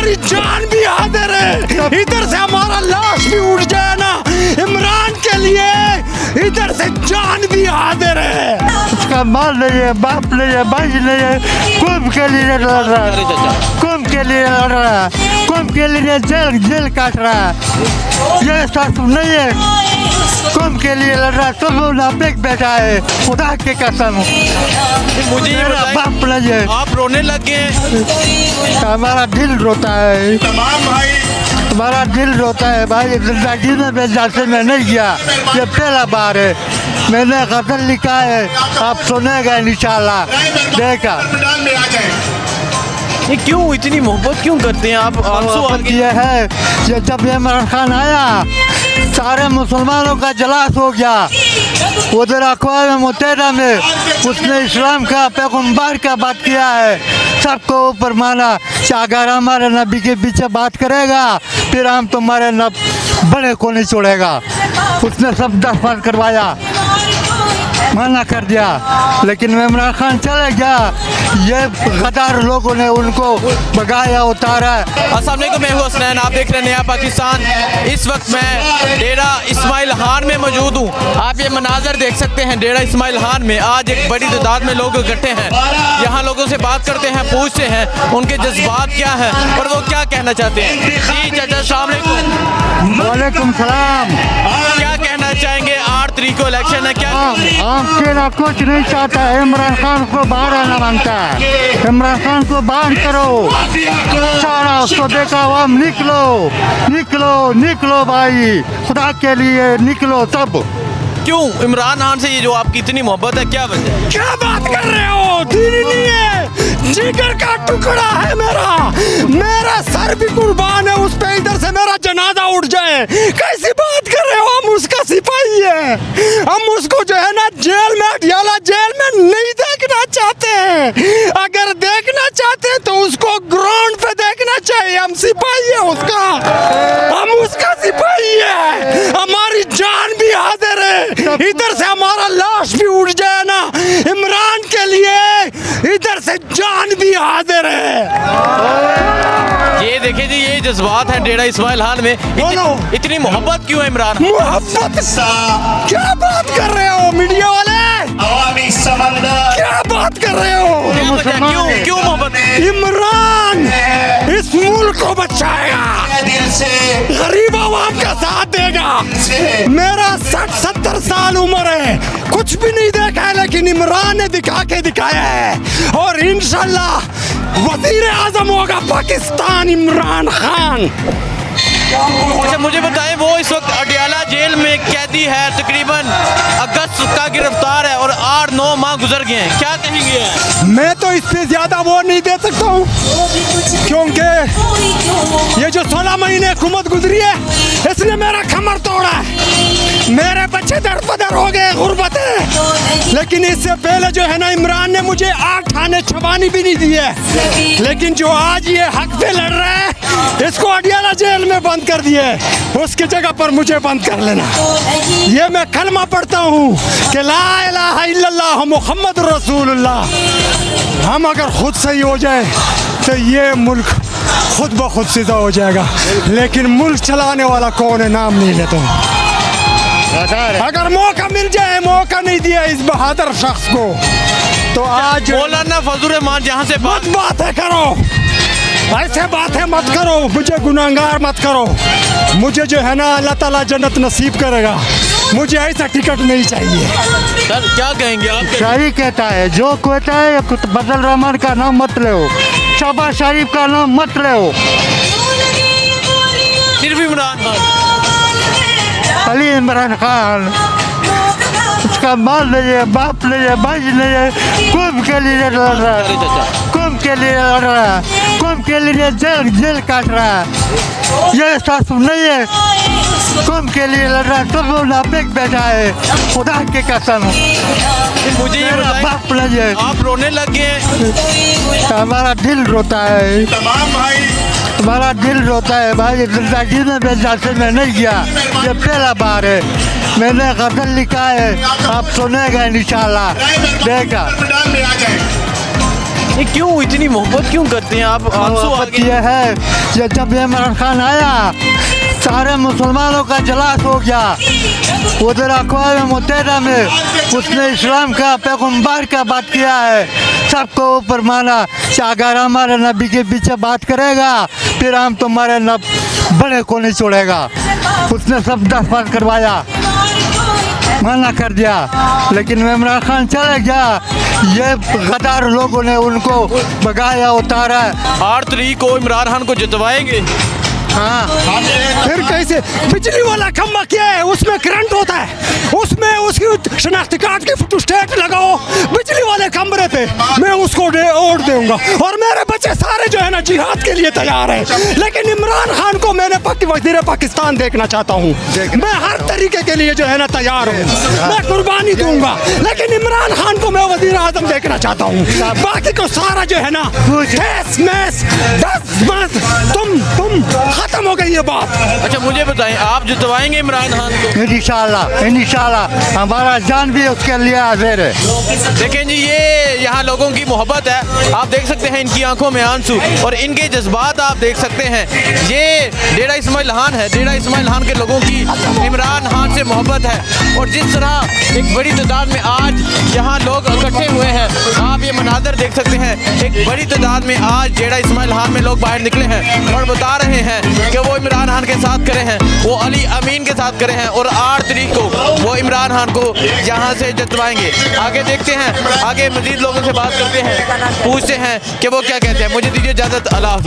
हमारी जान भी हाजिर है। इधर से हमारा लाश भी उठ जाए ना, इमरान के लिए इधर से जान भी हाजिर है। उसका माल नहीं है, बाप नहीं है, भाई नहीं है, कौम के लिए लड़ रहा है, कौम के लिए लड़ रहा है, कौम के लिए जेल काट रहा है। ये सब नहीं है, कौम के लिए लड़ रहा है, सब मुनाफिक बैठा है। खुदा के कसम मुझे ये बताएं, बाप नहीं है। आप रोने लग गए हैं। हमारा दिल रोता है, तमाम भाई हमारा दिल रोता है भाई। जिंदगी में मैं जैसे में नहीं गया, ये पहला बार है। मैंने गजल लिखा है, आप सुनेगा इंशाल्लाह, देखा। मैदान में आ जाए। ये क्यों इतनी मोहब्बत क्यों करते हैं आप? आंसू आ गए। ये है ये जब इमरान खान आया, सारे मुसलमानों का जलास हो गया। उधर अक़वाम मुत्तहिदा में उसने इस्लाम का पैगम्बर का बात किया है, सबको ऊपर माना कि अगर हमारे नबी के पीछे बात करेगा फिर हम तुम्हारे बड़े को नहीं छोड़ेगा। उसने सब दफन करवाया, मना कर दिया, लेकिन इमरान खान चले गया। ये गद्दार लोगों ने उनको भगाया, उतारा। अस्सलाम वालेकुम, मैं हूं हसनैन, आप देख रहे हैं नया पाकिस्तान। इस वक्त मैं डेरा इस्माइल खान में मौजूद हूं। आप ये मनाजर देख सकते हैं डेरा इस्माइल खान में। आज एक बड़ी तादाद में लोग इकट्ठे हैं। यहाँ लोगों से बात करते हैं, पूछते हैं उनके जज्बात क्या हैं और वो क्या कहना चाहते हैं। जी चाचा, अस्सलाम वालेकुम। वालेकुम सलाम। क्या कहना चाहेंगे? 8 तारीख को इलेक्शन है, क्या हम तेरा कुछ नहीं चाहता, इमरान खान को बाहर आना मांगता है। इमरान खान को बाहर करो, सारा उसको देखा हुआ, निकलो निकलो निकलो भाई, खुदा के लिए निकलो सब। क्यों इमरान खान से ये जो आपकी इतनी मोहब्बत है, क्या वजह है? क्या बात कर रहे हो? दीन ही नहीं है, जिगर का टुकड़ा है मेरा। मेरा सर भी कुर्बान है उस पे, इधर से मेरा जनाजा उठ जाए। कैसी बात कर रहे हो? हम उसका सिपाही है, हम उसको जो है ना जेल में, अटियाला जेल में नहीं देखना चाहते हैं। अगर देखना चाहते हैं तो उसको ग्राउंड पे देखना चाहिए। हम सिपाही है उसका, हम उसका सिपाही है। हमारी जान भी हाजिर है। इधर से हमारा लाश भी उठ जाए ना, इमरान के लिए इधर से जान भी हाजिर है। ये देखिए जी, ये जज्बात है डेरा इस्माइल खान में। इतनी मोहब्बत क्यों है इमरान? मोहब्बत? क्या बात कर रहे हो मीडिया वाले? अवामी समंदर क्या बात कर रहे हो? क्या वजह? क्यों क्यों मोहब्बत? इमरान इस मुल्क को बचाएगा, दिल से गरीब आवाम का साथ देगा। मेरा 60-70 साल उम्र है, कुछ भी नहीं देखा है, लेकिन इमरान ने दिखा के दिखाया है। और इंशाल्लाह वजीर आजम होगा पाकिस्तान, इमरान खान। अच्छा मुझे बताएं, वो इस वक्त अडियाला जेल में कैदी है, तकरीबन अगस्त का गिरफ्तार है और 8-9 माह गुजर गए हैं, क्या कहेंगे? मैं तो इससे ज्यादा वो नहीं दे सकता हूँ, क्योंकि ये जो 16 महीने हुकूमत गुजरी है, इसने मेरा कमर तोड़ा है। मेरे बच्चे दर पदर हो गए, गुर्बत है। लेकिन इससे पहले जो है ना, इमरान ने मुझे 8 थाने छबानी भी नहीं दी है। लेकिन जो आज ये हक पे लड़ रहा है, इसको अडियाला जेल में बंद कर दिए, उसकी जगह पर मुझे बंद कर लेना। ये मैं कलमा पढ़ता हूँ कि ला इलाहा इल्लल्लाह मुहम्मद रसूलुल्लाह। हम अगर खुद सही हो जाए तो ये मुल्क खुद ब खुद सीधा हो जाएगा। लेकिन मुल्क चलाने वाला कौन है, नाम नहीं लेते। अगर मौका मिल जाए, मौका नहीं दिया इस बहादुर शख्स को, तो आज मौलाना फजल रहमान जहाँ से बातें करो, ऐसे बातें मत करो, मुझे गुनाहगार मत करो। मुझे जो है ना अल्लाह ताला जन्नत नसीब करेगा, मुझे ऐसा टिकट नहीं चाहिए। सर क्या कहेंगे आप? सही कहता है, जो कहता है फजल रहमान का नाम मत लो, शहबाज शरीफ का नाम मत लो, सिर्फ इमरान खान। अली इमरान खान, उसका माल नहीं है, बाप नहीं है, भाई नहीं है, कौम के लिए लड़ रहा है, कौम के लिए लड़ रहा है, कौम के लिए जेल काट रहा है। ये सब नहीं है, कौम के लिए लड़ रहा है, सब मुनाफिक बैठा है। खुदा के कसम मुझे ये बताएं, बाप नहीं है। आप रोने लग गए हैं। हमारा दिल रोता है, तमाम भाई हमारा दिल रोता है भाई। जिंदगी में मैं जैसे में नहीं गया, ये पहला बार है। मैंने गजल लिखा है, आप सुनेगा इंशाल्लाह, देखा। मैदान में आ जाए। ये क्यों इतनी मोहब्बत क्यों करते हैं आप? आंसू आ मोहब्बत गए। ये है कि जब इमरान खान आया सारे मुसलमानों का जलास हो गया। उधर अक़वाम मुत्तहिदा में उसने इस्लाम का पैगम्बर का बात किया है, सबको ऊपर माना कि अगर हमारे नबी के पीछे बात करेगा फिर हम तुम्हारे बड़े को नहीं छोड़ेगा। उसने सब दफन करवाया, मना कर दिया, लेकिन इमरान खान चले गया। ये गद्दार लोगों ने उनको भगाया, उतारा। 8 तारीख को इमरान खान को जितवाएंगे। हाँ, फिर कैसे? बिजली वाला खम्बा क्या है, उसमें करंट होता है, उसमें उसकी शनाख्ती कार्ड की फोटो स्टेट लगाओ बिजली वाले खंबरे पे, मैं उसको ओढ़ दूंगा। और मेरे बच्चे सारे जो है ना जिहाद के लिए तैयार हैं। लेकिन इमरान खान को मैंने वज़ीर पाकिस्तान देखना चाहता हूँ। मैं हर तरीके के लिए जो है ना तैयार हूँ, मैं कुर्बानी दूंगा, लेकिन इमरान खान को मैं वज़ीर आज़म देखना चाहता हूँ। बाकी को सारा जो है ना ठेस मैस दस बस तुम खत्म हो गई ये बात। अच्छा मुझे बताएं, आप जितवाएंगे इमरान खान को? इंशाल्लाह हमारा जान भी उसके लिए हाजिर है। देखें जी, ये यहाँ लोगों की मोहब्बत है, आप देख सकते हैं इनकी आंखों में आंसू और इनके जज्बात आप देख सकते हैं। ये डेरा इस्माइल खान है, डेरा इस्माइल खान के लोगों की इमरान खान से मोहब्बत है। और जिस तरह एक बड़ी तादाद में आज यहाँ लोग इकट्ठे हुए हैं, आप ये मनाजर देख सकते हैं। एक बड़ी तादाद में आज डेरा इस्माइल खान में लोग बाहर निकले हैं और बता रहे हैं कि वो इमरान खान के साथ खड़े हैं, वो अली अमीन के साथ खड़े हैं और 8 तारीख को वो इमरान खान को यहाँ से जितवाएंगे। आगे देखते हैं, आगे मजीद लोगों से बात करते हैं, पूछते हैं कि वो क्या कहते हैं। मुझे दीजिए इजाज़त, अल्लाह हाफ़िज़।